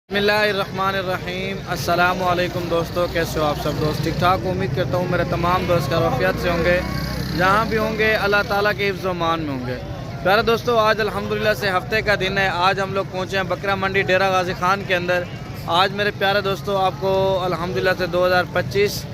बिस्मिल्लाहिर्रहमानिर्रहीम। अस्सलामु अलैकुम दोस्तों, कैसे हो आप सब दोस्त? ठीक ठाक। उम्मीद करता हूँ मेरे तमाम दोस्त खैरियत से होंगे, जहाँ भी होंगे अल्लाह ताला के हिफ्ज़ व मान में होंगे। प्यारे दोस्तों, आज अल्हम्दुलिल्लाह से हफ्ते का दिन है। आज हम लोग पहुँचे हैं बकरा मंडी डेरा गाजी खान के अंदर। आज मेरे प्यारे दोस्तों आपको अल्हम्दुलिल्लाह से 2025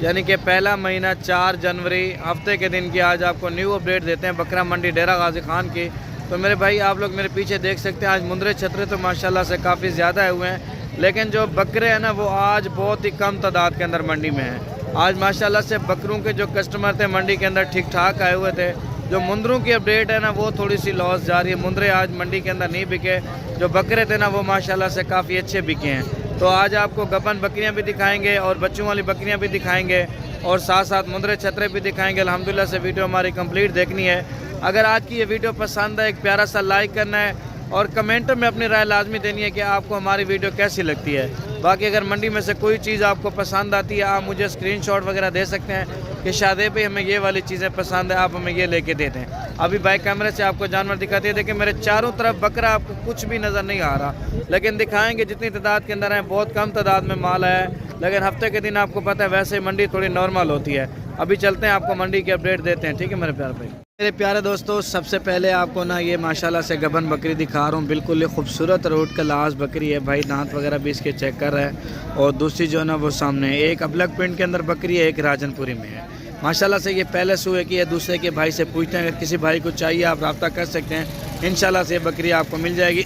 यानी कि पहला महीना 4 जनवरी हफ्ते के दिन की आज आपको न्यू अपडेट देते हैं बकरा मंडी डेरा गाजी खान की। तो मेरे भाई आप लोग मेरे पीछे देख सकते हैं, आज मुंदरे छतरे तो माशाल्लाह से काफ़ी ज़्यादा आए हुए हैं, लेकिन जो बकरे हैं ना वो आज बहुत ही कम तादाद के अंदर मंडी में हैं। आज माशाल्लाह से बकरों के जो कस्टमर थे मंडी के अंदर ठीक ठाक आए हुए थे। जो मुंदरों की अपडेट है ना वो थोड़ी सी लॉस जा रही है। मुंदरे आज मंडी के अंदर नहीं बिके, जो बकरे थे ना वो माशाल्लाह से काफ़ी अच्छे बिके हैं। तो आज आपको गबन बकरियाँ भी दिखाएँगे और बच्चों वाली बकरियाँ भी दिखाएँगे और साथ साथ मुंदरे छतरे भी दिखाएँगे। अल्हम्दुलिल्लाह से वीडियो हमारी कंप्लीट देखनी है। अगर आज की ये वीडियो पसंद है, एक प्यारा सा लाइक करना है और कमेंट में अपनी राय लाजमी देनी है कि आपको हमारी वीडियो कैसी लगती है। बाकी अगर मंडी में से कोई चीज़ आपको पसंद आती है, आप मुझे स्क्रीनशॉट वगैरह दे सकते हैं कि शादे पे हमें ये वाली चीज़ें पसंद है, आप हमें ये लेके दे दें। अभी बैक कैमरे से आपको जानवर दिखाते हैं। देखिए मेरे चारों तरफ बकरा आपको कुछ भी नज़र नहीं आ रहा, लेकिन दिखाएँगे जितनी तादाद के अंदर है। बहुत कम तादाद में माल आया है, लेकिन हफ्ते के दिन आपको पता है वैसे मंडी थोड़ी नॉर्मल होती है। अभी चलते हैं, आपको मंडी की अपडेट देते हैं, ठीक है मेरे प्यारे भाई। मेरे प्यारे दोस्तों, सबसे पहले आपको ना ये माशाल्लाह से गबन बकरी दिखा रहा हूँ। बिल्कुल ये खूबसूरत रोड का लाश बकरी है भाई, दांत वगैरह भी इसके चेक कर रहा है। और दूसरी जो है ना वो सामने एक अबलग पिंड के अंदर बकरी है, एक राजनपुरी में है। माशाल्लाह से ये पहले सुए की है। दूसरे के भाई से पूछते हैं, अगर किसी भाई को चाहिए आप रब्ता कर सकते हैं। इंशाल्लाह से ये बकरी आपको मिल जाएगी।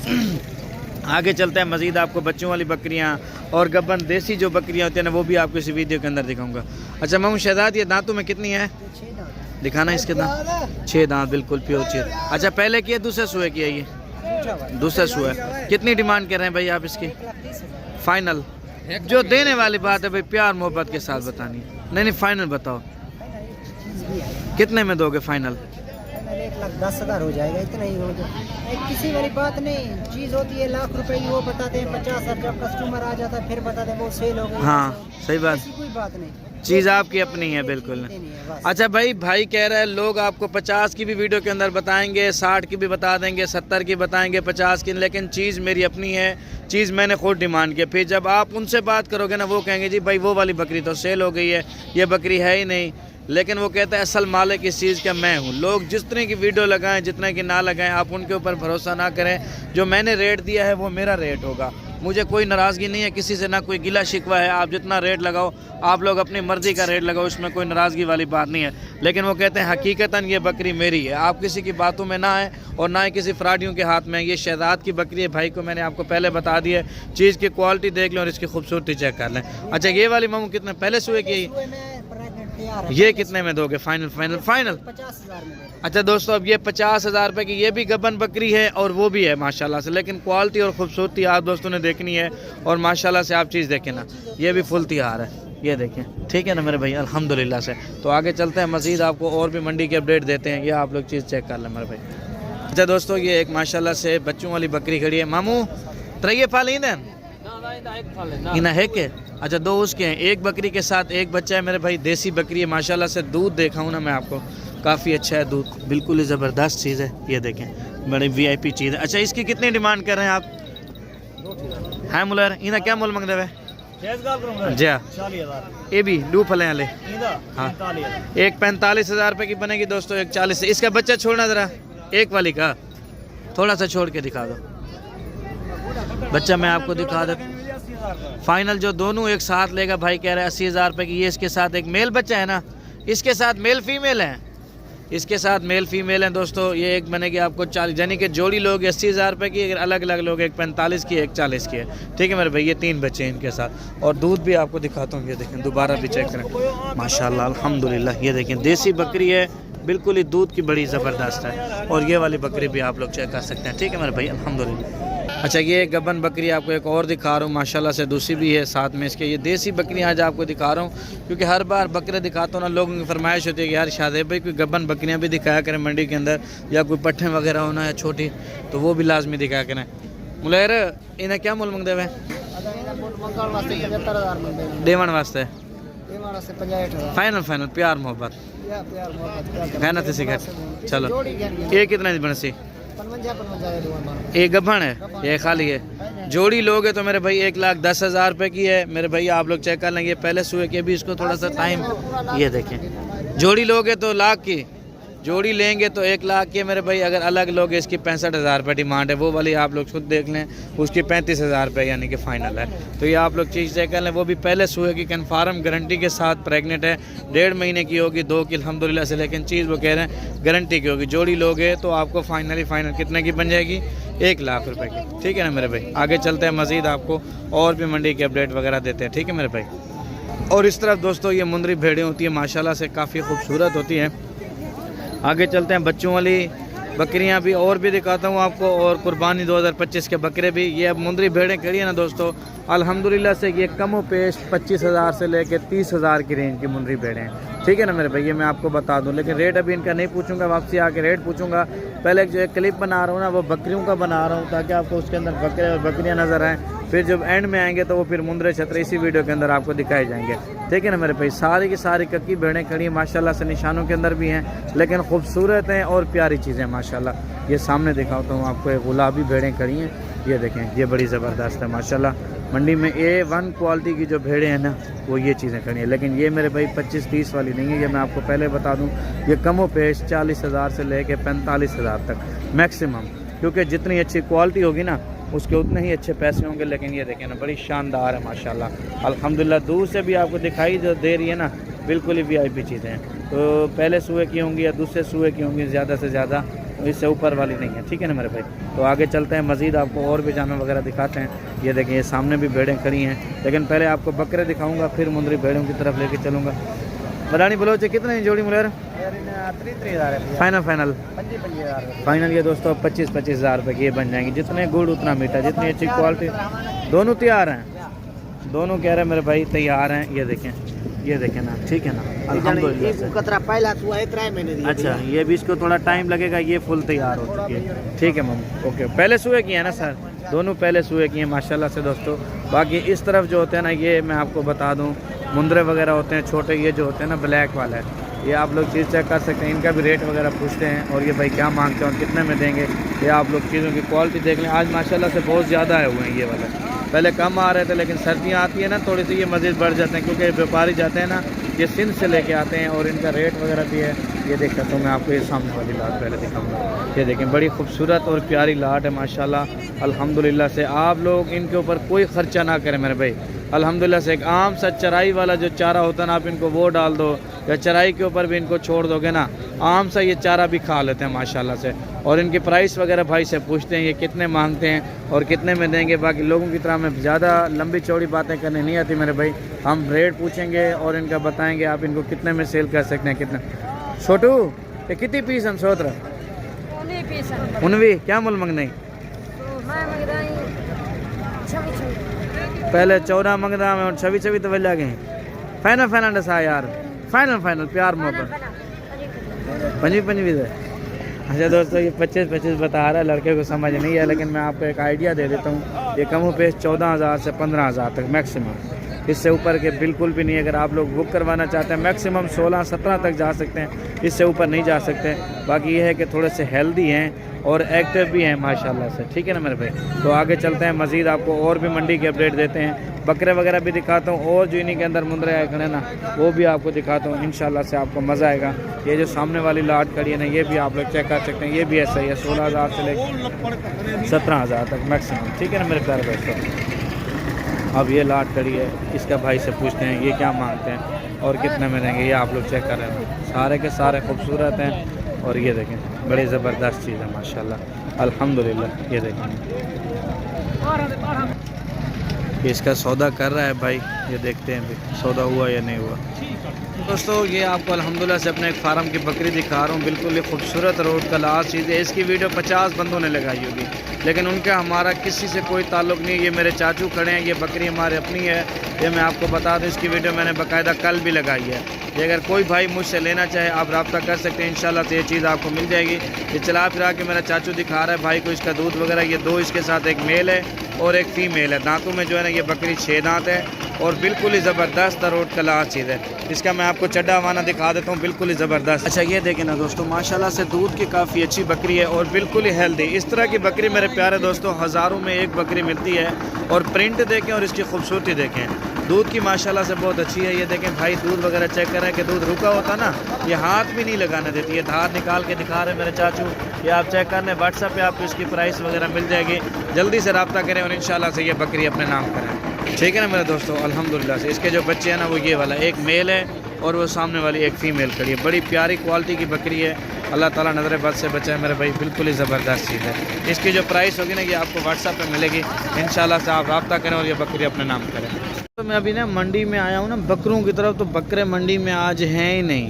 आगे चलते हैं, मज़ीद आपको बच्चों वाली बकरियाँ और गबन देसी जो बकरियाँ होती हैं ना वो भी आपको इस वीडियो के अंदर दिखाऊंगा। अच्छा मामू शहजाद, ये दांतों में कितनी है? दिखाना इसके दांत। 6 दांत, बिल्कुल प्योर चीज। अच्छा पहले की है दूसरे सुए की है? ये दूसरा सुआ है। कितनी डिमांड कर रहे हैं भाई आप इसकी? फाइनल जो देने वाली बात है भाई, प्यार मोहब्बत के साथ बतानी। नहीं फाइनल बताओ, कितने में दोगे फाइनल? 1,10,000 हो जाएगा, इतना ही हो जाएगा। किसी वाली बात नहीं, चीज़ होती है लाख रुपए की, वो बताते हैं 50,000, जब कस्टमर आ जाता है फिर बताते हैं वो सेल हो गई। हाँ सही बात, कोई बात नहीं, चीज़ आपकी अपनी है बिल्कुल। अच्छा भाई कह रहे हैं लोग आपको 50 की भी वीडियो के अंदर बताएंगे, 60 की भी बता देंगे, 70 की बताएंगे, 50 की, लेकिन चीज़ मेरी अपनी है, चीज़ मैंने खुद डिमांड की। फिर जब आप उनसे बात करोगे ना वो कहेंगे जी भाई वो वाली बकरी तो सेल हो गई है, ये बकरी है ही नहीं। लेकिन वो कहता है असल मालिक इस चीज़ का मैं हूँ। लोग जिस तरह की वीडियो लगाएं, जितने की ना लगाएं, आप उनके ऊपर भरोसा ना करें। जो मैंने रेट दिया है वो मेरा रेट होगा, मुझे कोई नाराज़गी नहीं है किसी से, ना कोई गिला शिकवा है। आप जितना रेट लगाओ, आप लोग अपनी मर्ज़ी का रेट लगाओ, इसमें कोई नाराज़गी वाली बात नहीं है। लेकिन वो कहते हैं हकीकतन ये बकरी मेरी है, आप किसी की बातों में ना आए और ना ही किसी फ्रॉडियों के हाथ में। ये शहजाद की बकरी है भाई को मैंने आपको पहले बता दी है। चीज़ की क्वालिटी देख लें और इसकी खूबसूरती चेक कर लें। अच्छा ये वाली मामू कितने पहले सुए की? ये कितने में दोगे फाइनल? 50,000 में। अच्छा दोस्तों, अब ये 50,000 रुपये की ये भी गबन बकरी है और वो भी है माशाल्लाह से, लेकिन क्वालिटी और खूबसूरती आप दोस्तों ने देखनी है। और माशाल्लाह से आप चीज़ देखें ना, ये भी फुल तैयार है, ये देखें, ठीक है ना मेरे भाई अल्हम्दुलिल्लाह से। तो आगे चलते हैं, मज़ीद आपको और भी मंडी की अपडेट देते हैं। ये आप लोग चीज़ चेक कर लें मेरे भाई। अच्छा दोस्तों, ये एक माशाल्लाह से बच्चों वाली बकरी खड़ी है। मामू त्रये फाल इना है के? अच्छा 2 उसके हैं, एक बकरी के साथ एक बच्चा है मेरे भाई। देसी बकरी है माशाल्लाह से। दूध देखा हूँ ना मैं आपको, काफ़ी अच्छा है दूध, बिल्कुल ही ज़बरदस्त चीज़ है। ये देखें बड़ी VIP चीज़ है। अच्छा इसकी कितनी डिमांड कर रहे हैं आप? है मुलर इना क्या मोल मंग रहे हैं? जी ये भी डू फले वाले। हाँ एक 45,000 रुपये की बनेगी दोस्तों, एक 40 से। इसका बच्चा छोड़ना ज़रा, एक वाली का थोड़ा सा छोड़ के दिखा दो बच्चा, मैं आपको दिखा देता। फाइनल जो दोनों एक साथ लेगा भाई कह रहा है 80,000 रुपये की। ये इसके साथ एक मेल बच्चा है ना, इसके साथ मेल फीमेल है, इसके साथ मेल फीमेल हैं दोस्तों। ये एक बनेगी आपको 40, यानी कि जोड़ी लोग 80,000 रुपये की, अगर अलग अलग लोग एक 45 की एक 40 की है, ठीक है मेरे भाई। ये 3 बच्चे हैं इनके साथ। और दूध भी आपको दिखाता हूँ, ये देखें, दोबारा भी चेक करें माशाल्लाह अल्हम्दुलिल्लाह। ये देखें देसी बकरी है, बिल्कुल ही दूध की बड़ी ज़बरदस्त है। और ये वाली बकरी भी आप लोग चेक कर सकते हैं, ठीक है मेरे भाई अल्हम्दुलिल्लाह। अच्छा ये गबन बकरी आपको एक और दिखा रहा हूँ माशाल्लाह से, दूसरी भी है साथ में इसके। ये देसी बकरी आज आपको दिखा रहा हूँ क्योंकि हर बार बकरे दिखाता हूँ ना, लोगों की फरमाइश होती है कि यार शादे भाई कोई गबन बकरियाँ भी दिखाया करें मंडी के अंदर, या कोई पट्ठे वगैरह होना है छोटी तो वो भी लाजमी दिखाया करें। मुलैर इन्हें क्या मुल मंगते हुए? देवन वास्ते फाइनल प्यार मोहब्बत मेहनत सिखा। चलो ये कितना बन सी? एक गभण है, ये खाली है। जोड़ी लोगे तो मेरे भाई 1,10,000 रुपये की है मेरे भाई, आप लोग चेक कर लेंगे। पहले सुए के भी इसको थोड़ा सा टाइम, ये देखें। जोड़ी लोगे तो लाख की, जोड़ी लेंगे तो 1 लाख की मेरे भाई। अगर अलग लोगे इसकी 65,000 रुपये डिमांड है, वो वाली आप लोग खुद देख लें, उसकी 35,000 रुपये यानी कि फ़ाइनल है। तो ये आप लोग चीज़ चेक कर लें। वो भी पहले सुए की कन्फर्म गारंटी के साथ प्रेग्नेंट है, 1.5 महीने की होगी, 2 की अल्हम्दुलिल्लाह से, लेकिन चीज़ वो कह रहे हैं गारंटी की होगी। जोड़ी लोगे तो आपको फाइनल कितने की बन जाएगी? 1 लाख रुपए की, ठीक है ना मेरे भाई। आगे चलते हैं, मज़ीद आपको और भी मंडी के अपडेट वगैरह देते हैं, ठीक है मेरे भाई। और इस तरफ दोस्तों ये मुंदरी भेड़ें होती है, माशाल्लाह से काफ़ी खूबसूरत होती हैं। आगे चलते हैं, बच्चों वाली बकरियां भी और भी दिखाता हूं आपको, और कुर्बानी 2025 के बकरे भी। ये अब मुंदरी भेड़ें खड़ी है ना दोस्तों, अल्हम्दुलिल्लाह से ये कम व पेश 25,000 से लेकर 30,000 की रेंज की मुंदरी भेड़ें हैं, ठीक है ना मेरे भाई। ये मैं आपको बता दूं, लेकिन रेट अभी इनका नहीं पूछूंगा, वापसी आके रेट पूछूंगा। पहले जो एक क्लिप बना रहा हूँ ना, वो बकरियों का बना रहा हूँ ताकि आपको उसके अंदर बकरे और बकरियाँ नज़र आएँ। फिर जब एंड में आएंगे तो वो फिर मुंदरे छतरे इसी वीडियो के अंदर आपको दिखाए जाएंगे, ठीक है ना मेरे भाई। सारी की सारी कक्की भेड़ें खड़ी हैं माशाल्लाह से, निशानों के अंदर भी हैं, लेकिन खूबसूरत हैं और प्यारी चीज़ें माशाल्लाह। ये सामने दिखाता हूँ आपको, एक गुलाबी भेड़ें खड़ी हैं, ये देखें, ये बड़ी ज़बरदस्त है माशाल्लाह। मंडी में A1 क्वालिटी की जो भेड़ें हैं ना, वो ये चीज़ें खड़ी हैं। लेकिन ये मेरे भाई 25-30 वाली नहीं है, ये मैं आपको पहले बता दूँ। ये कमो पेश 40,000 से लेके 45,000 तक मैक्सिमम, क्योंकि जितनी अच्छी क्वालिटी होगी ना उसके उतने ही अच्छे पैसे होंगे। लेकिन ये देखें ना, बड़ी शानदार है माशाल्लाह अल्हम्दुलिल्लाह। दूर से भी आपको दिखाई जो दे रही है ना, बिल्कुल ही VIP चीज़ें हैं। तो पहले सुए की होंगी या दूसरे सुए की होंगी, ज़्यादा से ज़्यादा, इससे ऊपर वाली नहीं है, ठीक है ना मेरे भाई। तो आगे चलते हैं, मज़ीद आपको और भी जानवर वगैरह दिखाते हैं। ये देखें, ये सामने भी भेड़ें खड़ी हैं, लेकिन पहले आपको बकरे दिखाऊंगा, फिर मुंदरी भेड़ों की तरफ लेके चलूँगा। बरानी बलोच कितने जोड़ी मुलेर? फाइनल ये दोस्तों 25,000 रुपये की ये बन जाएंगी। जितने गुड़ उतना मीठा, जितनी अच्छी क्वालिटी, दोनों तैयार हैं, दोनों कह रहे हैं मेरे भाई तैयार हैं। ये देखें, ये देखें ना, ठीक है ना अल्हम्दुलिल्लाह से। अच्छा, ये भी इसको थोड़ा टाइम लगेगा, ये फुल तैयार हो चुकी है, ठीक है मम्मी, ओके। पहले सुए की है ना सर, दोनों पहले सुए की हैं माशाल्लाह से दोस्तों। बाकी इस तरफ जो होते हैं ना, ये मैं आपको बता दूं, मुंदरे वगैरह होते हैं छोटे, ये जो होते हैं ना ब्लैक वाला है, ये आप लोग चीज़ चेक कर सकते हैं। इनका भी रेट वगैरह पूछते हैं, और ये भाई क्या मांगते हैं और कितने में देंगे, ये आप लोग चीज़ों की क्वालिटी देख लें। आज माशाल्लाह से बहुत ज़्यादा आए हुए हैं ये वाले, पहले कम आ रहे थे, लेकिन सर्दियाँ आती है ना थोड़ी सी, ये मज़ीद बढ़ जाते हैं, क्योंकि व्यापारी जाते हैं ना, ये सिंध से लेके आते हैं, और इनका रेट वगैरह भी है। ये देख सकता हूँ मैं आपको, ये सामने वाली लाट पहले दिखाऊंगा। ये देखें, बड़ी खूबसूरत और प्यारी लाट है माशाल्लाह अल्हम्दुलिल्लाह से। आप लोग इनके ऊपर कोई ख़र्चा ना करें मेरे भाई अल्हम्दुलिल्लाह से। एक आम सा चराई वाला जो चारा होता है ना, आप इनको वो डाल दो, या चराई के ऊपर भी इनको छोड़ दोगे ना, आम सा ये चारा भी खा लेते हैं माशाल्लाह से। और इनकी प्राइस वगैरह भाई से पूछते हैं, ये कितने मांगते हैं और कितने में देंगे। बाकी लोगों की तरह में ज़्यादा लंबी चौड़ी बातें करने नहीं आती मेरे भाई, हम रेट पूछेंगे और इनका बताएंगे आप इनको कितने में सेल कर सकते हैं। कितने छोटू ये कितनी पीस हम सोच रहे उनवी क्या मुल मंग नहीं, पहले 14 मंग रहा मैं और 26 तो बज गए। फाइनल फाइनल डसा यार, फाइनल फाइनल प्यार मोहब्बत 25 है। अच्छा दोस्तों, ये 25 बता रहा है, लड़के को समझ नहीं है, लेकिन मैं आपको एक आइडिया दे देता हूँ। ये कम पेश 14,000 से 15,000 तक मैक्सिमम, इससे ऊपर के बिल्कुल भी नहीं। अगर आप लोग बुक करवाना चाहते हैं मैक्सिमम 16-17 तक जा सकते हैं, इससे ऊपर नहीं जा सकते। बाकी ये है कि थोड़े से हेल्दी हैं और एक्टिव भी हैं माशाल्लाह से, ठीक है ना मेरे भाई। तो आगे चलते हैं, मज़ीद आपको और भी मंडी के अपडेट देते हैं, बकरे वगैरह भी दिखाता हूँ, और जो इन्हीं के अंदर मुंदरे आए खड़े ना, वो भी आपको दिखाता हूँ। इंशाल्लाह से आपको मज़ा आएगा। ये जो सामने वाली लाट खड़ी है ना, ये भी आप लोग चेक कर सकते हैं, ये भी ऐसा ही है, 16,000 से लेकर 17,000 तक मैक्सिमम, ठीक है ना मेरे प्यारे दोस्तों। अब ये लाट खड़ी है, इसका भाई से पूछते हैं ये क्या मांगते हैं और कितने में देंगे। ये आप लोग चेक कर रहे हैं, सारे के सारे खूबसूरत हैं, और ये देखें बड़ी ज़बरदस्त चीज़ है माशाल्लाह अल्हम्दुलिल्लाह। ये देखें, इसका सौदा कर रहा है भाई, ये देखते हैं भी सौदा हुआ या नहीं हुआ। दोस्तों, ये आपको अल्हम्दुलिल्लाह से अपने एक फार्म की बकरी दिखा रहा हूँ, बिल्कुल ही खूबसूरत रोड का लास्ट चीज़ है। इसकी वीडियो 50 बंदों ने लगाई होगी, लेकिन उनका हमारा किसी से कोई ताल्लुक़ नहीं है। ये मेरे चाचू खड़े हैं, ये बकरी हमारे अपनी है, ये मैं आपको बता दूँ। इसकी वीडियो मैंने बाकायदा कल भी लगाई है। ये अगर कोई भाई मुझसे लेना चाहे आप रब्ता कर सकते हैं, इंशाल्लाह से ये चीज़ आपको मिल जाएगी। ये चला फिरा के मेरा चाचू दिखा रहा है भाई को इसका दूध वगैरह। ये 2 इसके साथ एक मेल है और एक फ़ीमेल है। दांतों में जो है ना, ये बकरी 6 दांत है और बिल्कुल ही ज़बरदस्त रोड क्लास चीज़ है। इसका मैं आपको चड्डा वाना दिखा देता हूँ, बिल्कुल ही ज़बरदस्त। अच्छा ये देखें ना दोस्तों, माशाल्लाह से दूध की काफ़ी अच्छी बकरी है और बिल्कुल ही हेल्दी। इस तरह की बकरी मेरे प्यारे दोस्तों हज़ारों में एक बकरी मिलती है। और प्रिंट देखें और इसकी खूबसूरती देखें, दूध की माशाल्लाह से बहुत अच्छी है। ये देखें भाई, दूध वगैरह चेक करें कि दूध रुका होता ना, ये हाथ भी नहीं लगाने देती है। धार निकाल के दिखा रहे मेरे चाचू, ये आप चेक करने। व्हाट्सएप पे आपको इसकी प्राइस वगैरह मिल जाएगी, जल्दी से रब्ता करें और इंशाल्लाह से ये बकरी अपने नाम करें, ठीक है ना मेरे दोस्तों। अल्हम्दुलिल्लाह से इसके जो बच्चे हैं ना वो ये वाला एक मेल है और वो सामने वाली एक फ़ीमेल खड़ी है। बड़ी प्यारी क्वालिटी की बकरी है, अल्लाह ताला नज़र बद से बचाए मेरे भाई, बिल्कुल ही ज़बरदस्त चीज़ है। इसकी जो प्राइस होगी ना ये आपको व्हाट्सएप पे मिलेगी, इंशाल्लाह से आप रब्ता करें और ये बकरी अपने नाम करें। तो मैं अभी ना मंडी में आया हूँ ना बकरों की तरफ, तो बकरे मंडी में आज हैं ही नहीं।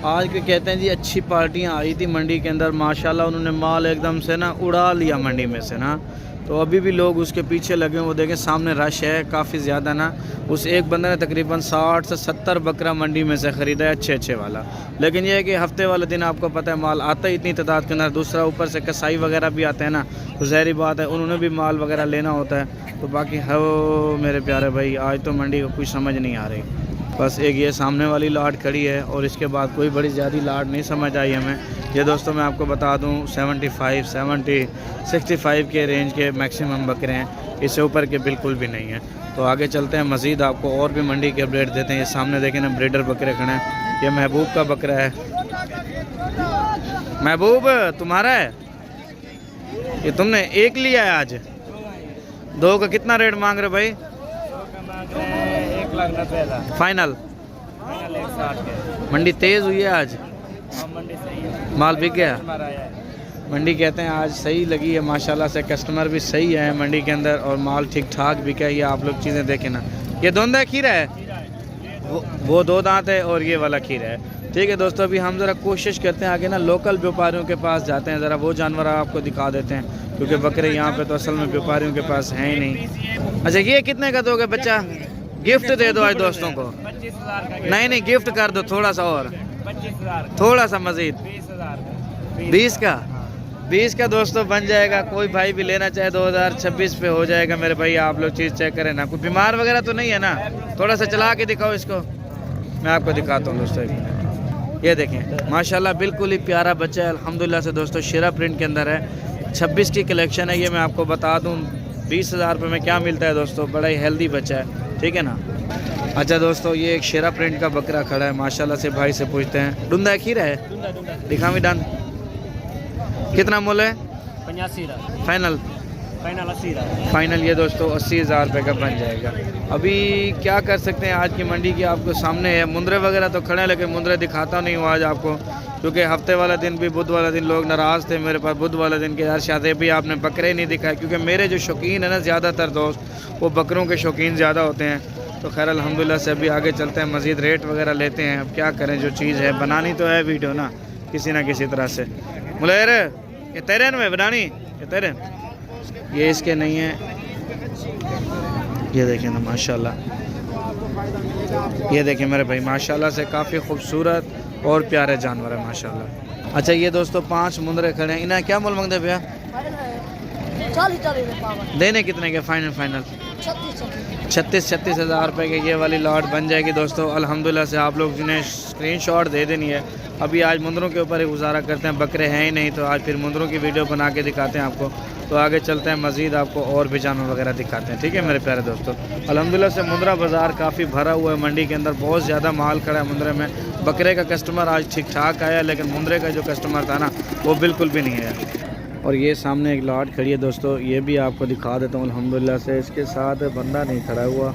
आज के कहते हैं जी अच्छी पार्टियाँ आई थी मंडी के अंदर, माशाल्लाह उन्होंने माल एकदम से ना उड़ा लिया मंडी में से ना। तो अभी भी लोग उसके पीछे लगे हैं, वो देखें सामने रश है काफ़ी ज़्यादा ना। उस एक बंदे ने तकरीबन 60 से 70 बकरा मंडी में से ख़रीदा है, अच्छे वाला। लेकिन यह है कि हफ्ते वाले दिन आपको पता है माल आता है इतनी तादाद के अंदर, दूसरा ऊपर से कसाई वगैरह भी आते हैं ना, तो ज़ाहिर बात है उन्होंने भी माल वगैरह लेना होता है। तो बाकी हो मेरे प्यारे भाई, आज तो मंडी को कुछ समझ नहीं आ रही। बस एक ये सामने वाली लाट खड़ी है और इसके बाद कोई बड़ी ज़्यादा लाट नहीं समझ आई हमें। ये दोस्तों मैं आपको बता दूं 75, 70, 65 के रेंज के मैक्सिमम बकरे हैं, इससे ऊपर के बिल्कुल भी नहीं है। तो आगे चलते हैं, मज़ीद आपको और भी मंडी के अपडेट देते हैं। ये सामने देखें ना ब्रीडर बकरे खड़े हैं, ये महबूब का बकरा है। महबूब तुम्हारा है ये, तुमने एक लिया है आज? दो का कितना रेट मांग रहे भाई? 1,90,000 फाइनल। 1,60,000 के। मंडी तेज़ हुई है आज, मंडी सही है, माल बिक गया। हमारा है। मंडी कहते हैं आज सही लगी है माशाल्लाह से, कस्टमर भी सही है मंडी के अंदर और माल ठीक ठाक बिका है। ये आप लोग चीज़ें देखें ना, ये दोंदा खीरा है, वो 2 दांत है और ये वाला खीरा है, ठीक है दोस्तों। अभी हम ज़रा कोशिश करते हैं आगे ना लोकल व्यापारियों के पास जाते हैं, ज़रा वो जानवर आपको दिखा देते हैं, क्योंकि बकरे यहाँ पे तो असल में व्यापारियों के पास हैं ही नहीं। अच्छा ये कितने का दोगे बच्चा? गिफ्ट दे दो आज दोस्तों को। 25,000 का। नहीं गिफ्ट कर दो थोड़ा सा और, 25,000 थोड़ा सा मज़ीद। 20,000 20 का? 20 का दोस्तों बन जाएगा, कोई भाई भी लेना चाहे 2026 पे हो जाएगा मेरे भाई। आप लोग चीज़ चेक करें ना, कोई बीमार वगैरह तो नहीं है ना? थोड़ा सा चला के दिखाओ इसको, मैं आपको दिखाता हूँ दोस्तों। ये देखें माशाल्लाह बिल्कुल ही प्यारा बच्चा है अल्हम्दुलिल्लाह से दोस्तों, शेरा प्रिंट के अंदर है। 26 की कलेक्शन है ये, मैं आपको बता दूँ 20,000 रुपये में क्या मिलता है दोस्तों। बड़ा ही हेल्दी बच्चा है, ठीक है ना। अच्छा दोस्तों ये एक शेरा प्रिंट का बकरा खड़ा है माशाल्लाह से, भाई से पूछते हैं। डुंदा खीरा है, दिखावी डान कितना मोल है? 85,000 फाइनल। फाइनल 80,000। फाइनल ये दोस्तों 80,000 रुपये का बन जाएगा। अभी क्या कर सकते हैं, आज की मंडी की आपको सामने है। मुंदरे वगैरह तो खड़े हैं लेकिन मुंदरे दिखाता नहीं हूँ आज आपको, क्योंकि हफ्ते वाला दिन भी बुध वाला दिन लोग नाराज़ थे मेरे पास बुध वाला दिन के, यार शादी भी आपने बकरे नहीं दिखाए। क्योंकि मेरे जो शौकीन है ना ज़्यादातर दोस्त, वो बकरों के शौकीन ज़्यादा होते हैं। तो खैर अल्हम्दुलिल्लाह से अभी आगे चलते हैं, मज़ीद रेट वगैरह लेते हैं। अब क्या करें, जो चीज़ है बनानी तो है वीडियो ना किसी ना किसी तरह से। मुलेर ये तेरे में बनानी, ये तेरे, ये इसके नहीं है। ये देखें ना माशाल्लाह, ये देखें मेरे भाई माशाल्लाह से काफ़ी खूबसूरत और प्यारे जानवर है माशाल्लाह। अच्छा ये दोस्तों 5 मुंदरे खड़े हैं, इन्हें क्या मोल मांगते भैया? 40,000 देने कितने के? फाइनल 36 हज़ार रुपये के ये वाली लॉट बन जाएगी दोस्तों अल्हम्दुलिल्लाह से। आप लोग जिन्हें स्क्रीनशॉट दे देनी है। अभी आज मुंदरों के ऊपर ही गुजारा करते हैं, बकरे हैं ही नहीं, तो आज फिर मुंदरों की वीडियो बना के दिखाते हैं आपको। तो आगे चलते हैं, मज़ीद आपको और भी जानवर वगैरह दिखाते हैं, ठीक है मेरे प्यारे दोस्तों। अल्हम्दुलिल्लाह से मुंद्रा बाज़ार काफ़ी भरा हुआ है, मंडी के अंदर बहुत ज़्यादा माल खड़ा है मुंद्रे में। बकरे का कस्टमर आज ठीक ठाक आया, लेकिन मुंद्रे का जो कस्टमर था ना वो बिल्कुल भी नहीं आया। और ये सामने एक लॉट खड़ी है दोस्तों, ये भी आपको दिखा देता हूँ अल्हम्दुलिल्लाह से। इसके साथ बंदा नहीं खड़ा हुआ,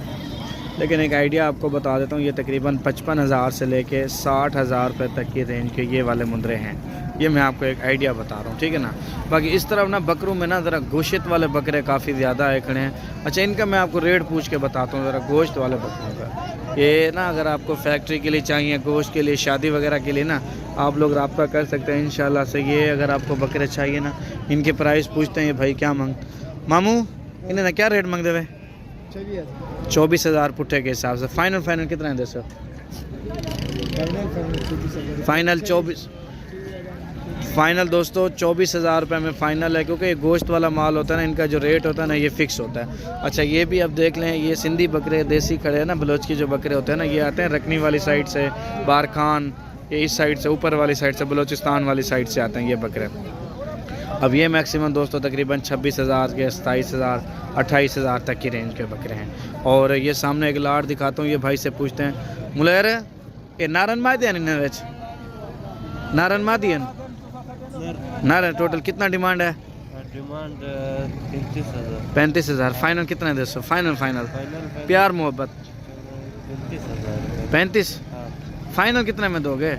लेकिन एक आइडिया आपको बता देता हूँ। ये तकरीबन 55,000 से लेके 60,000 रुपये तक की रेंज के ये वाले मुंदरे हैं। ये मैं आपको एक आइडिया बता रहा हूँ, ठीक है ना। बाकी इस तरफ ना बकरों में ना ज़रा गोश्त वाले बकरे काफ़ी ज़्यादा आए खड़े हैं। अच्छा इनका मैं आपको रेट पूछ के बताता हूँ ज़रा, गोश्त वाले बकरों का। ये ना अगर आपको फैक्ट्री के लिए चाहिए, गोश्त के लिए, शादी वगैरह के लिए ना, आप लोग रब्ता कर सकते हैं इंशाल्लाह से। ये अगर आपको बकरे चाहिए ना, इनके प्राइस पूछते हैं भाई क्या मांग मामू, इन्हें ना क्या रेट मांग दे? 24,000 पुट्ठे के हिसाब से। फाइनल कितना है दोस्तों? फाइनल 24। फ़ाइनल दोस्तों 24,000 रुपये में फ़ाइनल है, क्योंकि ये गोश्त वाला माल होता है ना, इनका जो रेट होता है ना ये फ़िक्स होता है। अच्छा ये भी आप देख लें, ये सिंधी बकरे देसी खड़े हैं ना, बलोच की जो बकरे होते हैं ना, ये आते हैं रकनी वाली साइड से, बारखान, ये इस साइड से, ऊपर वाली साइड से, बलोचिस्तान वाली साइड से आते हैं ये बकरे। अब ये मैक्सिमम दोस्तों तकरीबन 26,000 के 27,000 28,000 तक की रेंज के बकरे हैं। और ये सामने एक लाट दिखाता हूँ, ये भाई से पूछते हैं मुलेर ये नारन मादियन इन विच नारन मादियन नारन टोटल कितना डिमांड है? डिमांड 35,000। फाइनल कितना दे सो? फाइनल प्यार मोहब्बत 35। फाइनल कितने में दोगे?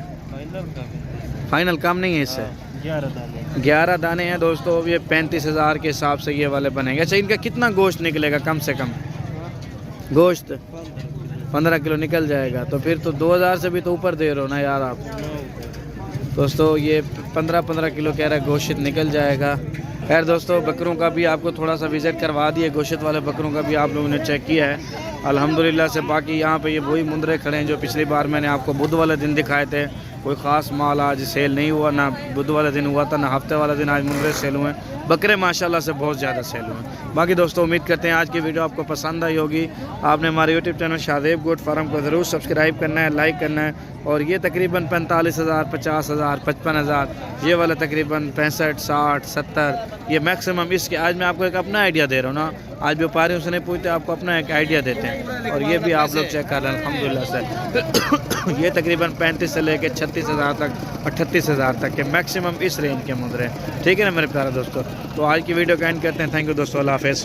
फाइनल कम नहीं है इससे? 11 दाने हैं दोस्तों। ये 35,000 के हिसाब से ये वाले बनेंगे। अच्छा इनका कितना गोश्त निकलेगा? कम से कम गोश्त 15 किलो निकल जाएगा, तो फिर तो 2,000 से भी तो ऊपर दे रहे हो ना यार आप। दोस्तों ये 15 किलो कह रहा है गोश्त निकल जाएगा। खैर दोस्तों बकरों का भी आपको थोड़ा सा विज़िट करवा दिए, गोश्त वाले बकरों का भी आप लोगों ने चेक किया है अल्हम्दुलिल्लाह से। बाकी यहाँ पे ये वही मुंदरे खड़े हैं जो पिछली बार मैंने आपको बुध वाले दिन दिखाए थे। कोई ख़ास माल आज सेल नहीं हुआ, ना बुध वाले दिन हुआ था, ना हफ्ते वाला दिन आज मुंदरे सेल हुए। बकरे माशाल्लाह से बहुत ज़्यादा सेल हुए। बाकी दोस्तों उम्मीद करते हैं आज की वीडियो आपको पसंद आई होगी। आपने हमारे YouTube channel Shadab goat farm को ज़रूर सब्सक्राइब करना है, लाइक करना है। और ये तकरीबन 45,000 50,000 55,000 ये वाला तकरीबन 65 60 70 ये मैक्सिमम इसके। आज मैं आपको एक अपना आइडिया दे रहा हूँ ना, आज व्यापारियों से नहीं पूछते, आपको अपना एक आइडिया देते हैं। और ये भी आप लोग चेक कर रहे हैं अल्हम्दुलिल्लाह से। ये तकरीबन 35 से लेकर 36,000 तक और 38,000 तक के मैक्सिमम इस रेंज के मुंदरे। ठीक है ना मेरे प्यारे दोस्तों, तो आज की वीडियो का एंड करते हैं। थैंक यू दोस्तों, अल्लाह हाफ़िज़।